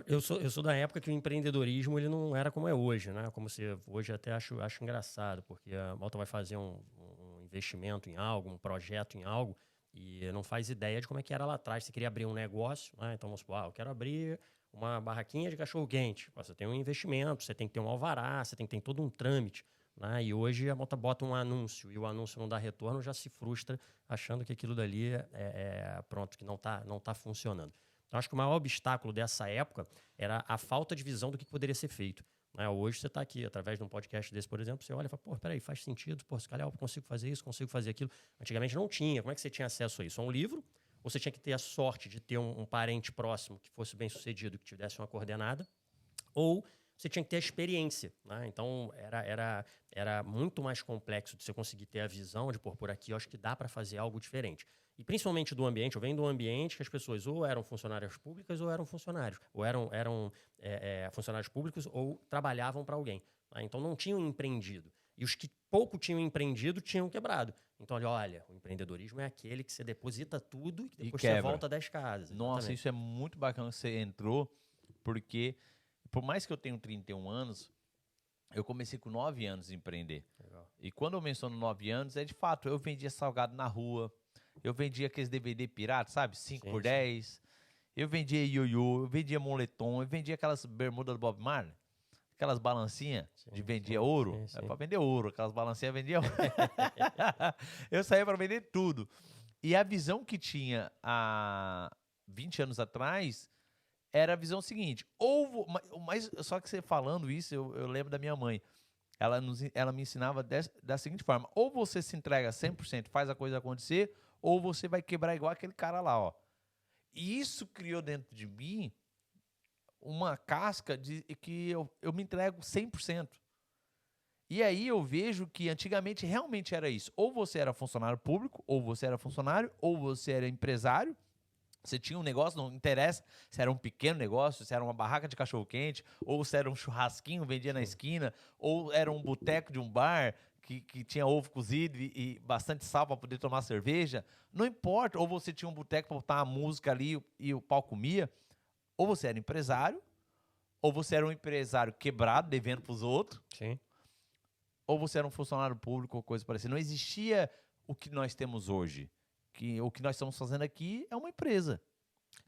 Eu sou da época que o empreendedorismo ele não era como é hoje, né? Como você hoje até acho engraçado, porque a malta vai fazer um investimento em algo, um projeto em algo, e não faz ideia de como é que era lá atrás. Você queria abrir um negócio, né? Então vamos supor, eu quero abrir uma barraquinha de cachorro-quente. Você tem um investimento, você tem que ter um alvará, você tem que ter todo um trâmite, né? E hoje a malta bota um anúncio e o anúncio não dá retorno, já se frustra achando que aquilo dali pronto, que não tá funcionando. Então, acho que o maior obstáculo dessa época era a falta de visão do que poderia ser feito. Né? Hoje você está aqui, através de um podcast desse, por exemplo, você olha e fala, pô, peraí, faz sentido, pô, se calhar eu consigo fazer isso, consigo fazer aquilo. Antigamente não tinha. Como é que você tinha acesso a isso? A um livro, ou você tinha que ter a sorte de ter um parente próximo que fosse bem sucedido, que tivesse uma coordenada, ou você tinha que ter a experiência. Né? Então, era muito mais complexo de você conseguir ter a visão de, pô, por aqui eu acho que dá para fazer algo diferente. E principalmente do ambiente, eu venho de um ambiente que as pessoas ou eram funcionárias públicas ou eram funcionários. Ou eram funcionários públicos ou trabalhavam para alguém. Né? Então, não tinham empreendido. E os que pouco tinham empreendido tinham quebrado. Então, olha, o empreendedorismo é aquele que você deposita tudo e que depois você volta 10 casas. Nossa, Exatamente. isso é muito bacana que você entrou, porque por mais que eu tenha 31 anos, eu comecei com 9 anos a empreender. Legal. E quando eu menciono 9 anos, é de fato, eu vendia salgado na rua, eu vendia aqueles DVD piratas, sabe? 5 por Sim. 10. Eu vendia ioiô, eu vendia moletom, eu vendia aquelas bermudas do Bob Marley, aquelas balancinhas de vendia ouro. Sim. É pra vender ouro, aquelas balancinhas vendia ouro. Eu saía para vender tudo. E a visão que tinha há 20 anos atrás era a visão seguinte. Mas só que você falando isso, eu lembro da minha mãe. Ela me ensinava da seguinte forma: ou você se entrega 100%, faz a coisa acontecer, ou você vai quebrar igual aquele cara lá, ó. E isso criou dentro de mim uma casca de que eu me entrego 100%. E aí eu vejo que antigamente realmente era isso. Ou você era funcionário público, ou você era funcionário, ou você era empresário. Você tinha um negócio, não interessa se era um pequeno negócio, se era uma barraca de cachorro-quente, ou se era um churrasquinho, vendia na esquina, ou era um boteco de um bar que tinha ovo cozido e bastante sal para poder tomar cerveja. Não importa. Ou você tinha um boteco para botar a música ali e o pau comia. Ou você era empresário, ou você era um empresário quebrado, devendo para os outros, Sim. ou você era um funcionário público ou coisa parecida. Não existia o que nós temos hoje. O que nós estamos fazendo aqui é uma empresa.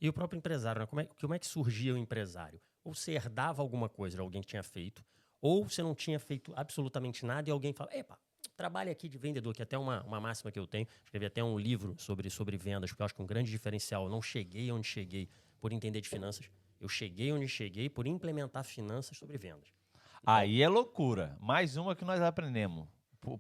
E o próprio empresário, né? Como é que surgia o empresário? Ou você herdava alguma coisa de alguém que tinha feito, ou você não tinha feito absolutamente nada e alguém fala, epa, trabalha aqui de vendedor, que é até uma máxima que eu tenho. Escrevi até um livro sobre vendas, porque eu acho que um grande diferencial, eu não cheguei onde cheguei por entender de finanças, eu cheguei onde cheguei por implementar finanças sobre vendas. Então, Aí é loucura. Mais uma que nós aprendemos.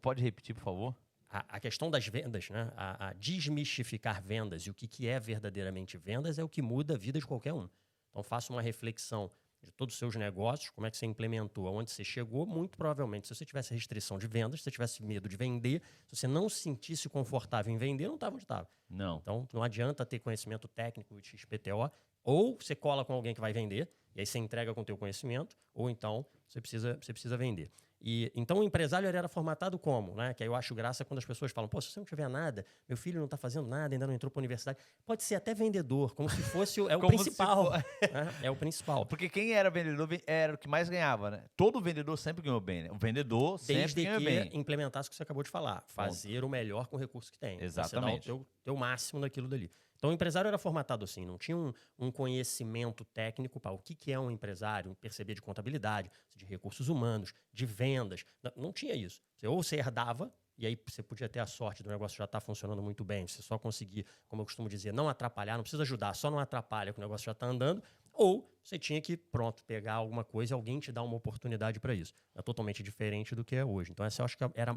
Pode repetir, por favor? a questão das vendas, né? A desmistificar vendas e o que é verdadeiramente vendas é o que muda a vida de qualquer um. Então, faça uma reflexão de todos os seus negócios, como é que você implementou, aonde você chegou. Muito provavelmente, se você tivesse restrição de vendas, se você tivesse medo de vender, se você não se sentisse confortável em vender, não estava onde estava. Não. Então, não adianta ter conhecimento técnico de XPTO, ou você cola com alguém que vai vender, e aí você entrega com o teu conhecimento, ou então você precisa vender. E então o empresário ele era formatado como, né? Que aí eu acho graça quando as pessoas falam, pô, se você não tiver nada, meu filho não está fazendo nada, ainda não entrou para a universidade. Pode ser até vendedor, como se fosse o Como principal. se Né? É o principal. Porque quem era vendedor era o que mais ganhava, né? Todo vendedor sempre ganhou bem, né? O vendedor sempre Desde ganhou que bem. implementasse o que você acabou de falar. Fazer o melhor com o recurso que tem. Exatamente. Você dá o teu máximo naquilo dali. Então, o empresário era formatado assim, não tinha um conhecimento técnico para o que é um empresário, perceber de contabilidade, de recursos humanos, de vendas. Não tinha isso. Ou você herdava, e aí você podia ter a sorte do negócio já estar funcionando muito bem, você só conseguir, como eu costumo dizer, não atrapalhar, não precisa ajudar, só não atrapalha que o negócio já está andando, ou você tinha que, pronto, pegar alguma coisa e alguém te dar uma oportunidade para isso. É totalmente diferente do que é hoje. Então, essa eu acho que era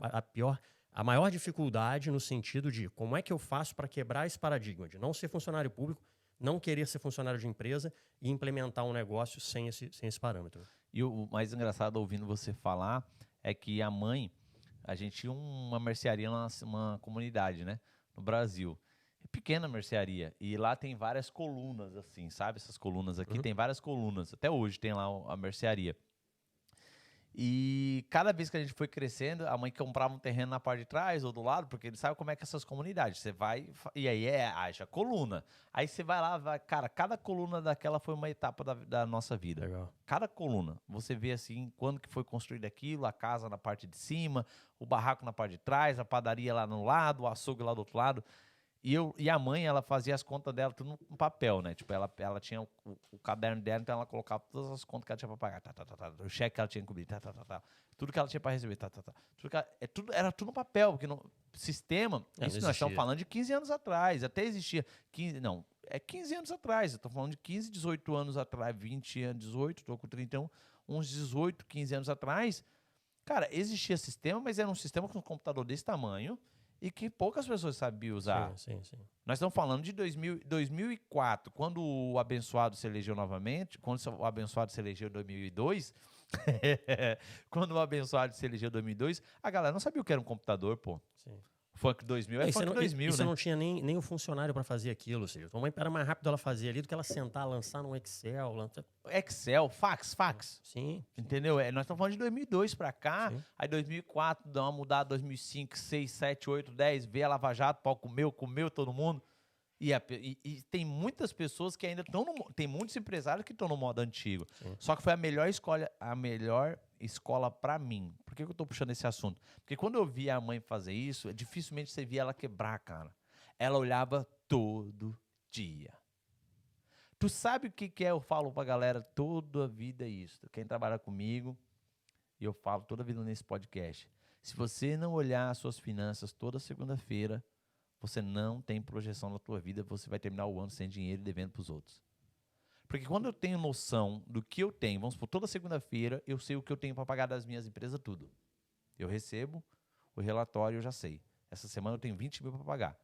a maior dificuldade no sentido de como é que eu faço para quebrar esse paradigma de não ser funcionário público, não querer ser funcionário de empresa e implementar um negócio sem esse parâmetro. E o mais engraçado ouvindo você falar é que a gente tinha uma mercearia numa comunidade, né? No Brasil. Pequena mercearia. E lá tem várias colunas, assim, sabe? Essas colunas aqui tem várias colunas. Até hoje tem lá a mercearia. E cada vez que a gente foi crescendo, a mãe comprava um terreno na parte de trás ou do lado, porque ele sabe como é que é essas comunidades. Você vai e aí haja coluna. Aí você vai lá, cara, cada coluna daquela foi uma etapa da nossa vida. Legal. Cada coluna. Você vê assim, quando que foi construído aquilo, a casa na parte de cima, o barraco na parte de trás, a padaria lá no lado, o açougue lá do outro lado. E a mãe, ela fazia as contas dela tudo no papel, né? Tipo, ela tinha o caderno dela, então ela colocava todas as contas que ela tinha pra pagar. O cheque que ela tinha que cobrir, tudo que ela tinha pra receber, era tudo no papel, porque no sistema, isso nós estamos falando de 15 anos atrás, até existia 15 anos atrás, eu tô falando de 15, 18 anos atrás, 20 anos, 18, tô com 31, uns 18, 15 anos atrás, cara, existia sistema, mas era um sistema com um computador desse tamanho, e que poucas pessoas sabiam usar. Sim. Nós estamos falando de 2004, quando o Abençoado se elegeu novamente, quando o Abençoado se elegeu em 2002, quando o Abençoado se elegeu em 2002, a galera não sabia o que era um computador, pô. Sim. Funk 2000 é Funk 2000, né? Você não tinha nem o funcionário para fazer aquilo, ou seja, a mãe era mais rápido ela fazer ali do que ela sentar, lançar num Excel. Excel, fax. Sim. Entendeu? Nós estamos falando de 2002 para cá, Sim. Aí 2004 dá uma mudada, 2005, 6, 7, 8, 10, veio a Lava Jato, pau comeu todo mundo. E tem muitas pessoas que ainda estão tem muitos empresários que estão no modo antigo. Sim. Só que foi a melhor escola para mim. Por que eu tô puxando esse assunto? Porque quando eu via a mãe fazer isso, dificilmente você via ela quebrar, cara. Ela olhava todo dia. Tu sabe o que é? Eu falo pra galera toda a vida isso. Quem trabalha comigo, e eu falo toda a vida nesse podcast. Se você não olhar as suas finanças toda segunda-feira, você não tem projeção na tua vida, você vai terminar o ano sem dinheiro e devendo para os outros. Porque quando eu tenho noção do que eu tenho, vamos supor, toda segunda-feira eu sei o que eu tenho para pagar das minhas empresas, tudo. Eu recebo o relatório, eu já sei. Essa semana eu tenho 20 mil para pagar.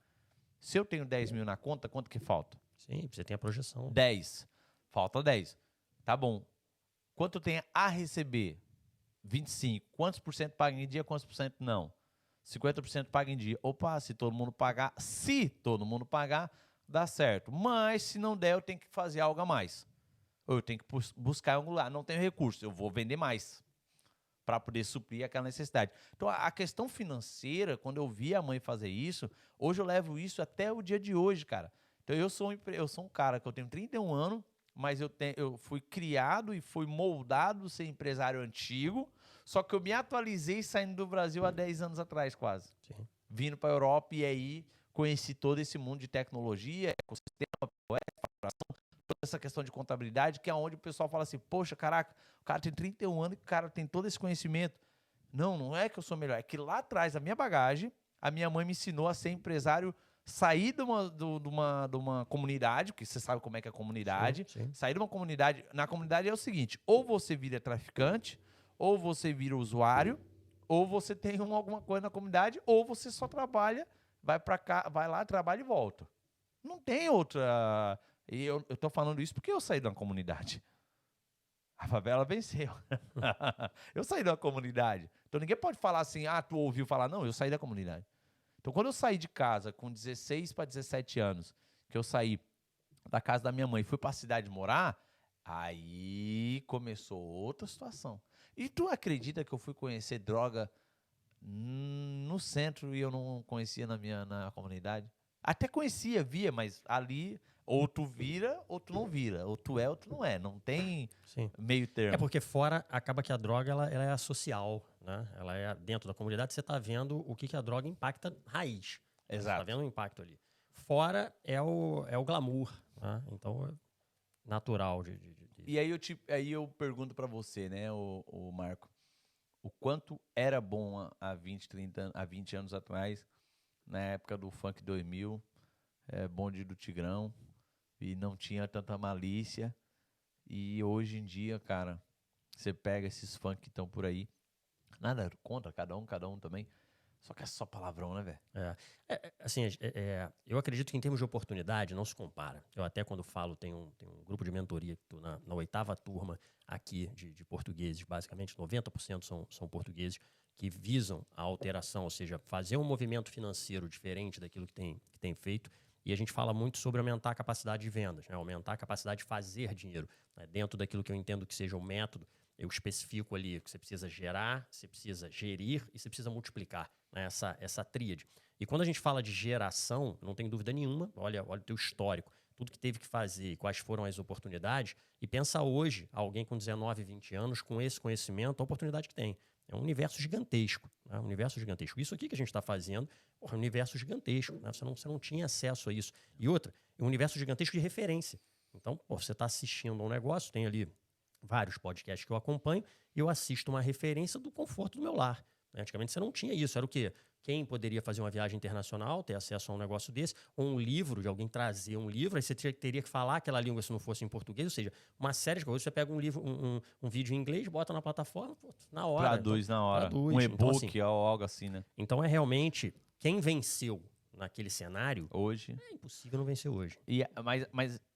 Se eu tenho 10 mil na conta, quanto que falta? Sim, você tem a projeção. 10. Falta 10. Tá bom. Quanto eu tenho a receber? 25. Quantos por cento paga em dia, quantos por cento não? 50% paga em dia. Opa, se todo mundo pagar, dá certo. Mas se não der, eu tenho que fazer algo a mais. Ou eu tenho que buscar em algum lugar. Não tenho recurso, eu vou vender mais para poder suprir aquela necessidade. Então, a questão financeira, quando eu vi a mãe fazer isso, hoje eu levo isso até o dia de hoje, cara. Então, eu sou um cara que eu tenho 31 anos, mas eu fui criado e fui moldado ser empresário antigo, só que eu me atualizei saindo do Brasil há 10 anos atrás, quase. Sim. Vindo para a Europa e aí conheci todo esse mundo de tecnologia, ecossistema, facturação, toda essa questão de contabilidade, que é onde o pessoal fala assim, poxa, caraca, o cara tem 31 anos e o cara tem todo esse conhecimento. Não é que eu sou melhor, é que lá atrás, a minha bagagem, a minha mãe me ensinou a ser empresário, sair de uma comunidade, porque você sabe como é que é a comunidade, Sim. sair de uma comunidade, na comunidade é o seguinte, ou você vira traficante, ou você vira usuário, ou você tem alguma coisa na comunidade, ou você só trabalha, vai para cá, vai lá, trabalha e volta. Não tem outra. E eu tô falando isso porque eu saí de uma comunidade. A favela venceu. Eu saí da comunidade. Então ninguém pode falar assim, tu ouviu falar. Não, eu saí da comunidade. Então quando eu saí de casa com 16 para 17 anos, que eu saí da casa da minha mãe e fui para a cidade morar, aí começou outra situação. E tu acredita que eu fui conhecer droga no centro e eu não conhecia na comunidade? Até conhecia, via, mas ali ou tu vira ou tu não vira. Ou tu é ou tu não é. Não tem meio termo. É porque fora acaba que a droga ela é social, né? Ela é dentro da comunidade, você está vendo o que a droga impacta raiz. Exato. Você está vendo o impacto ali. Fora é o glamour, né? Então é natural de... E aí eu pergunto para você, né, o Marco, o quanto era bom há 20 anos atrás, na época do Funk 2000, bonde do Tigrão, e não tinha tanta malícia. E hoje em dia, cara, você pega esses funk que estão por aí, nada contra, cada um também, só que é só palavrão, né, velho? Eu acredito que em termos de oportunidade não se compara. Eu até quando falo, tem um grupo de mentoria que tô na 8ª turma aqui de portugueses, basicamente 90% são portugueses, que visam a alteração, ou seja, fazer um movimento financeiro diferente daquilo que tem feito. E a gente fala muito sobre aumentar a capacidade de vendas, né? Aumentar a capacidade de fazer dinheiro, né? Dentro daquilo que eu entendo que seja o método. eu especifico ali que você precisa gerar, você precisa gerir e você precisa multiplicar, né? Essa tríade. E quando a gente fala de geração, não tem dúvida nenhuma, olha o teu histórico, tudo que teve que fazer e quais foram as oportunidades, e pensa hoje, alguém com 19, 20 anos, com esse conhecimento, a oportunidade que tem. É um universo gigantesco, né? Um universo gigantesco. Isso aqui que a gente está fazendo, é um universo gigantesco, né? Você não tinha acesso a isso. E outra, é um universo gigantesco de referência. Então, você está assistindo a um negócio, tem ali vários podcasts que eu acompanho, e eu assisto uma referência do conforto do meu lar. Antigamente você não tinha isso. Era o quê? Quem poderia fazer uma viagem internacional, ter acesso a um negócio desse, ou um livro, de alguém trazer um livro, aí você teria que falar aquela língua se não fosse em português, ou seja, uma série de coisas. Você pega um livro, um vídeo em inglês, bota na plataforma, pô, na hora. Traduz na hora. Traduz. Um Então, e-book assim, ou algo assim, né? então é realmente quem venceu naquele cenário, Hoje. é impossível não vencer hoje.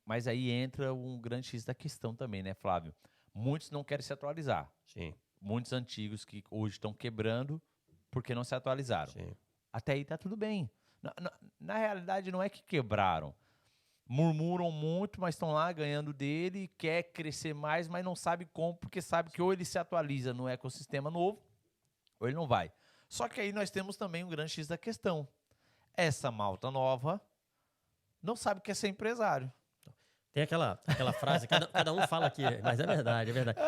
Mas aí entra um grande X da questão também, né, Flávio? Muitos não querem se atualizar. Sim, Muitos antigos que hoje estão quebrando porque não se atualizaram. sim. Até aí tá tudo bem. Na realidade, não é que quebraram. Murmuram muito, mas estão lá ganhando dele, quer crescer mais, mas não sabe como, porque sabe que ou ele se atualiza no ecossistema novo, ou ele não vai. Só que aí nós temos também um grande X da questão. Essa malta nova não sabe o que é ser empresário. Tem aquela frase, cada um fala que, mas é verdade, é verdade.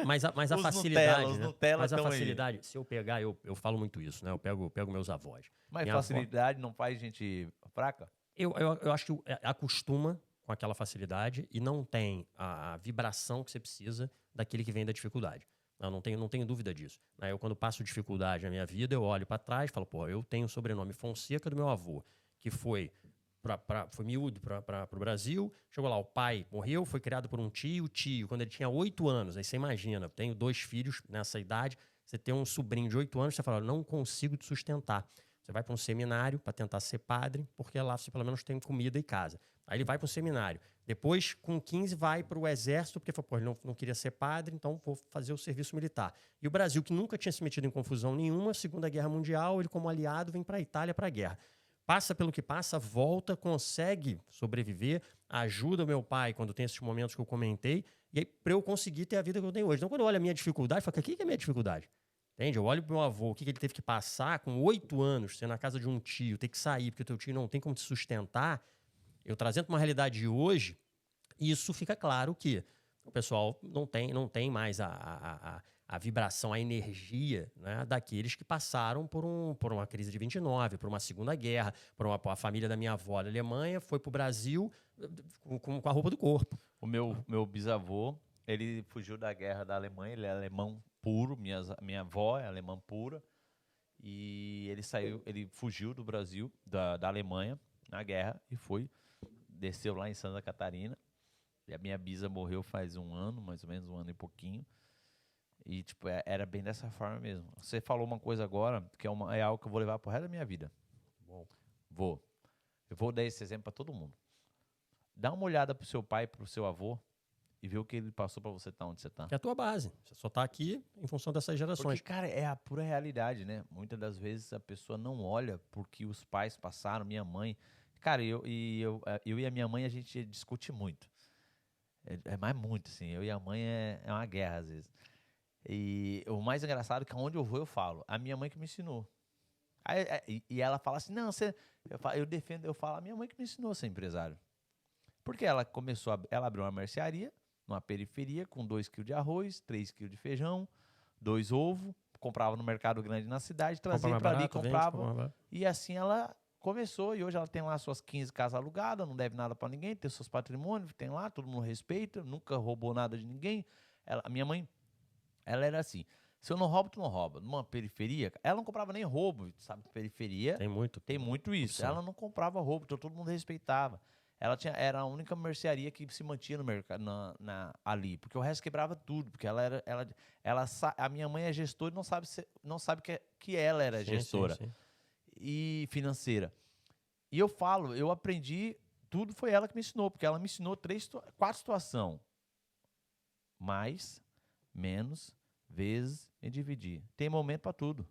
Mas a Os facilidade, Nutella, os né? Nutella Mas a tão aí. facilidade, se eu pegar, eu falo muito isso, né? Eu pego meus avós. Mas Minha avó- facilidade não faz gente fraca? eu acho que acostuma com aquela facilidade e não tem a vibração que você precisa daquele que vem da dificuldade. Não tenho dúvida disso. Né? Eu, quando passo dificuldade na minha vida, eu olho para trás e falo, pô, eu tenho o sobrenome Fonseca do meu avô, que foi miúdo para o Brasil, chegou lá, o pai morreu, foi criado por um tio, quando ele tinha 8 anos, aí você imagina, eu tenho 2 filhos nessa idade, você tem um sobrinho de 8 anos, você fala, não consigo te sustentar. Você vai para um seminário para tentar ser padre, porque lá você pelo menos tem comida e casa. Aí ele vai para um seminário. Depois, com 15, vai para o exército, porque falou, pô, ele não queria ser padre, então vou fazer o serviço militar. E o Brasil, que nunca tinha se metido em confusão nenhuma, Segunda Guerra Mundial, ele como aliado vem para a Itália para a guerra. Passa pelo que passa, volta, consegue sobreviver, ajuda o meu pai quando tem esses momentos que eu comentei, e aí para eu conseguir ter a vida que eu tenho hoje. Então, quando eu olho a minha dificuldade, eu falo, o que é a minha dificuldade? Entende? Eu olho pro meu avô, o que ele teve que passar com 8 anos, ser na casa de um tio, ter que sair porque o teu tio não tem como te sustentar, eu trazendo para uma realidade de hoje, isso fica claro que o pessoal não tem mais a vibração, a energia, né, daqueles que passaram por uma crise de 29, por uma Segunda Guerra, a família da minha avó da Alemanha foi para o Brasil com a roupa do corpo. O meu bisavô, ele fugiu da guerra da Alemanha, ele é alemão puro, minha avó é alemã pura, e ele fugiu do Brasil, da Alemanha, na guerra, e desceu lá em Santa Catarina, e a minha bisa morreu faz um ano, mais ou menos, um ano e pouquinho, e tipo, era bem dessa forma mesmo. Você falou uma coisa agora, que é algo que eu vou levar pro resto da minha vida. Bom, Eu vou dar esse exemplo para todo mundo. Dá uma olhada pro seu pai, pro seu avô, e vê o que ele passou para você estar onde você tá. é a tua base. Você só está aqui em função dessas gerações. Porque, cara, é a pura realidade, né? Muitas das vezes a pessoa não olha porque os pais passaram, minha mãe. Cara, eu e a minha mãe, a gente discute muito. É mais muito, assim. Eu e a mãe é uma guerra, às vezes. E o mais engraçado é que aonde eu vou, eu falo. A minha mãe que me ensinou. E ela fala assim, não, você... Eu defendo, eu falo, a minha mãe que me ensinou a ser empresário. Porque ela ela abriu uma mercearia, numa periferia, com 2 quilos de arroz, 3 quilos de feijão, 2 ovos, comprava no mercado grande na cidade, trazia para ali, comprava. E assim ela começou, e hoje ela tem lá suas 15 casas alugadas, não deve nada para ninguém, tem seus patrimônios, tem lá, todo mundo respeita, nunca roubou nada de ninguém. A minha mãe, ela era assim, se eu não roubo, tu não rouba. Numa periferia, ela não comprava nem roubo, sabe? Periferia tem muito isso. opção. Ela não comprava roubo, então todo mundo respeitava. Era a única mercearia que se mantinha no mercado ali, porque o resto quebrava tudo, porque a minha mãe é gestora e não sabe que ela era gestora Sim. e financeira. E eu aprendi, tudo foi ela que me ensinou, porque ela me ensinou 4 situações. Mais, menos, vezes e dividir. Tem momento para tudo.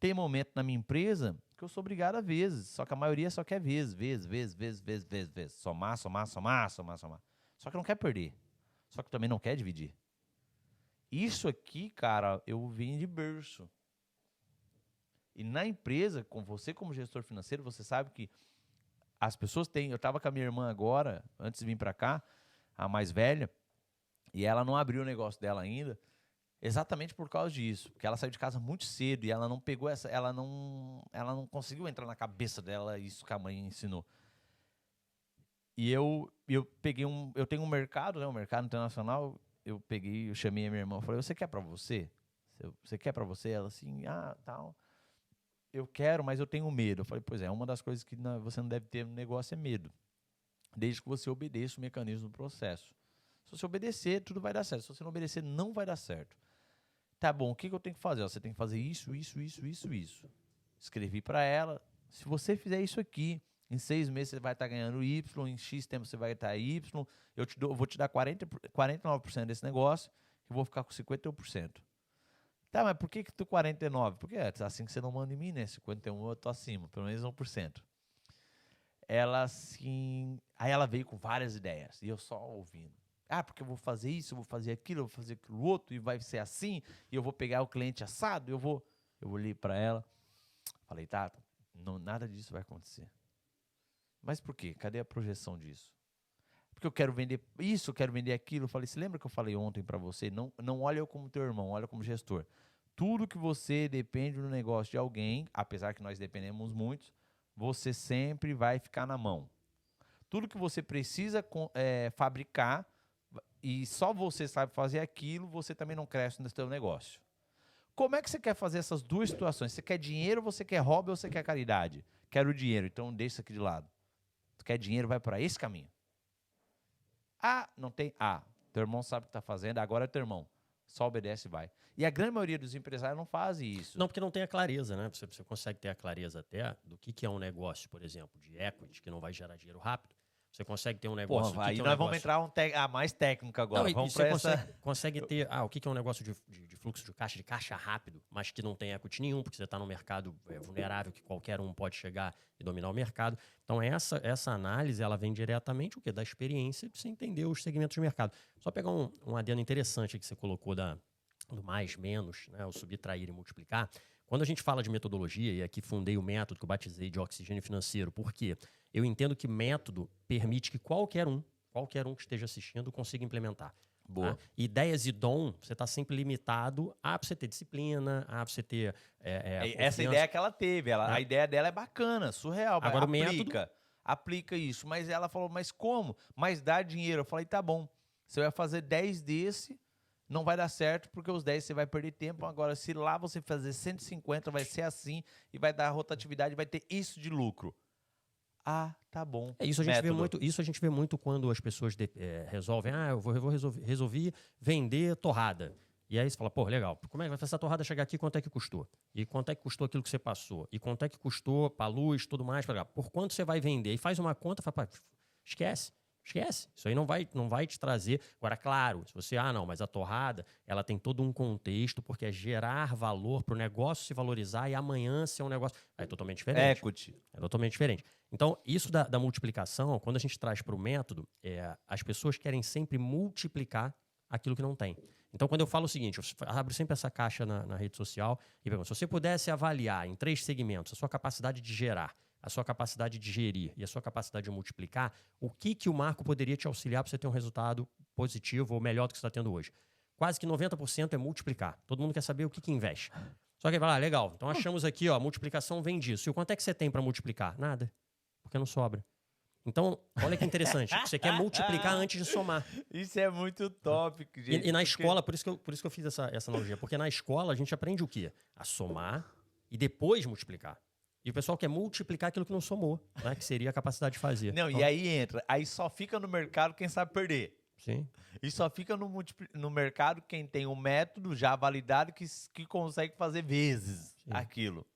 Tem momento na minha empresa que eu sou obrigado a vezes, só que a maioria só quer vezes. Somar. Só que não quer perder. Só que também não quer dividir. Isso aqui, cara, eu vim de berço. E na empresa, com você como gestor financeiro, você sabe que as pessoas têm... Eu estava com a minha irmã agora, antes de vir para cá, a mais velha, e ela não abriu o negócio dela ainda, exatamente por causa disso. Porque ela saiu de casa muito cedo e ela não pegou essa... Ela não conseguiu entrar na cabeça dela isso que a mãe ensinou. E eu peguei eu tenho um mercado, né, um mercado internacional. Eu chamei a minha irmã, falei: você quer para você? Você quer para você? Ela assim, tal. Eu quero, mas eu tenho medo. Eu falei: pois é, uma das coisas que você não deve ter no negócio é medo. Desde que você obedeça o mecanismo do processo. Se você obedecer, tudo vai dar certo. Se você não obedecer, não vai dar certo. Tá bom, o que eu tenho que fazer? Você tem que fazer isso. Escrevi para ela: se você fizer isso aqui, em 6 meses você vai estar ganhando Y, em X tempo você vai estar Y, eu vou te dar 49% desse negócio, eu vou ficar com 51%. Tá, mas por que tu 49%? Porque é assim que você não manda em mim, né? 51% eu tô acima, pelo menos 1%. Ela assim... Aí ela veio com várias ideias, e eu só ouvindo. Porque eu vou fazer isso, eu vou fazer aquilo, eu vou fazer aquilo outro, e vai ser assim, e eu vou pegar o cliente assado, eu olhei para ela, falei: tá, não, nada disso vai acontecer. Mas por quê? Cadê a projeção disso? Porque eu quero vender isso, eu quero vender aquilo. Eu falei: você lembra que eu falei ontem para você? Não olha eu como teu irmão, olha como gestor. Tudo que você depende do negócio de alguém, apesar que nós dependemos muito, você sempre vai ficar na mão. Tudo que você precisa fabricar e só você sabe fazer aquilo, você também não cresce no seu negócio. Como é que você quer fazer essas duas situações? Você quer dinheiro, você quer hobby ou você quer caridade? Quero dinheiro, então deixa isso aqui de lado. Tu quer dinheiro, vai para esse caminho. Não tem teu irmão sabe o que está fazendo, agora é teu irmão. Só obedece e vai. E a grande maioria dos empresários não fazem isso. Não, porque não tem a clareza, né? Você consegue ter a clareza até do que é um negócio, por exemplo, de equity, que não vai gerar dinheiro rápido. Você consegue ter um negócio... Aí que é nós vamos entrar mais técnico agora. Não, vamos você consegue ter... o que é um negócio de fluxo de caixa rápido, mas que não tem equity nenhum, porque você está num mercado vulnerável, que qualquer um pode chegar e dominar o mercado. Então, essa análise, ela vem diretamente da experiência, de você entender os segmentos de mercado. Só pegar um adendo interessante que você colocou do mais, menos, né, o subtrair e multiplicar. Quando a gente fala de metodologia, e aqui fundei o método que eu batizei de oxigênio financeiro, por quê? Eu entendo que método permite que qualquer um que esteja assistindo consiga implementar. Boa. Tá? Ideias e dom, você está sempre limitado a você ter disciplina, a você ter essa ideia que ela teve, a ideia dela é bacana, surreal. Agora aplica isso. Mas ela falou: mas como? Mas dá dinheiro. Eu falei: tá bom, você vai fazer 10 desse, não vai dar certo, porque os 10 você vai perder tempo. Agora, se lá você fazer 150, vai ser assim, e vai dar rotatividade, vai ter isso de lucro. Tá bom. Isso a gente vê muito quando as pessoas resolvem: eu vou resolver vender torrada. E aí você fala: pô, legal, como é que vai fazer essa torrada chegar aqui? Quanto é que custou? E quanto é que custou aquilo que você passou? E quanto é que custou para luz, tudo mais? Por quanto você vai vender? E faz uma conta, fala: esquece. Isso aí não vai te trazer. Agora, claro, se você, mas a torrada, ela tem todo um contexto, porque é gerar valor para o negócio se valorizar e amanhã ser um negócio... É totalmente diferente. Equity. É totalmente diferente. Então, isso da multiplicação, quando a gente traz para o método, as pessoas querem sempre multiplicar aquilo que não tem. Então, quando eu falo o seguinte, eu abro sempre essa caixa na rede social e pergunto: se você pudesse avaliar em 3 segmentos a sua capacidade de gerar, a sua capacidade de gerir e a sua capacidade de multiplicar, o que o Marco poderia te auxiliar para você ter um resultado positivo ou melhor do que você está tendo hoje? Quase que 90% é multiplicar. Todo mundo quer saber o que investe. Só que ele vai lá: legal, então achamos aqui, multiplicação vem disso. E o quanto é que você tem para multiplicar? Nada, porque não sobra. Então, olha que interessante. Você quer multiplicar antes de somar. Isso é muito top, gente. E na escola, por isso que eu fiz essa analogia. Porque na escola a gente aprende o quê? A somar e depois multiplicar. E o pessoal quer multiplicar aquilo que não somou, né? Que seria a capacidade de fazer. Não, então, e aí entra. Aí só fica no mercado quem sabe perder. Sim. E só fica no mercado quem tem um método já validado que consegue fazer vezes aquilo.